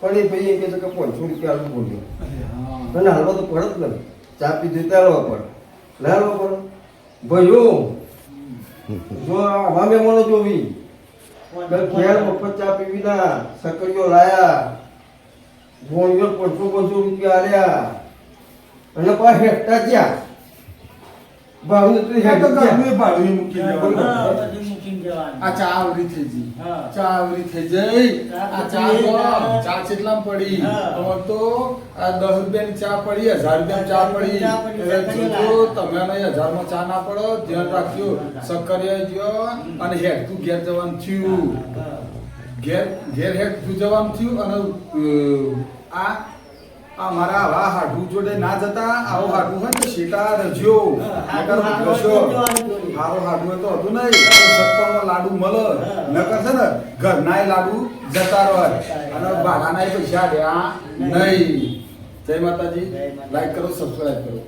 પણ એ ભાઈ એમ કહે છે કે 500 રૂપિયા આલું બોલ્યો અરે હા અને હાલવા તો પડત ને ચા પીધી તારવા પડે ના હાલવા પડે ભાઈઓ જો આવા મહેમાનો જોવી ઘેર મફત ચા પીવી ના સકરીઓ લાયા ગોળીઓ 500 રૂપિયા આલ્યા અને પાછા હેઠતા જ્યાં ભાડું તો આ તો હેઠતા ઘરનું ભાડું મૂકી દેવાનું. હા, બધું મૂકીને જવાનું. આ ચા આવરી થઈ ગઈ હા. ચા આવરી થઈ જઈ આ ચા તો ચા કેટલામાં પડી હા. હવે તો આ 10 રૂપિયાની ચા પડી 1000 રૂપિયાની ચા પડી ચા પડી, એટલે સક્કરિયા જોજો તમે નહીં 1000 માં ચા ના પડો ધ્યાન રાખજો સક્કરિયા જ્યો અને હેડ તું ઘેર જવાનું થયું હા. ઘેર ઘેર હેડ તું જવાનું થયું અને આ આ મારા આવા હાડું જોડે ના જતા આવો હાડું હોય તો શેટા રજ્યો નકર રજો હારો હાડું હોય તો હતું નહીં સત્તરમાં લાડુ મળે નકર છે ને ઘરનાય લાડુ જતા રહે અને ભાડાનાય પૈસા રહ્યા નહીં જય માતાજી લાઈક કરો સબસ્ક્રાઇબ કરો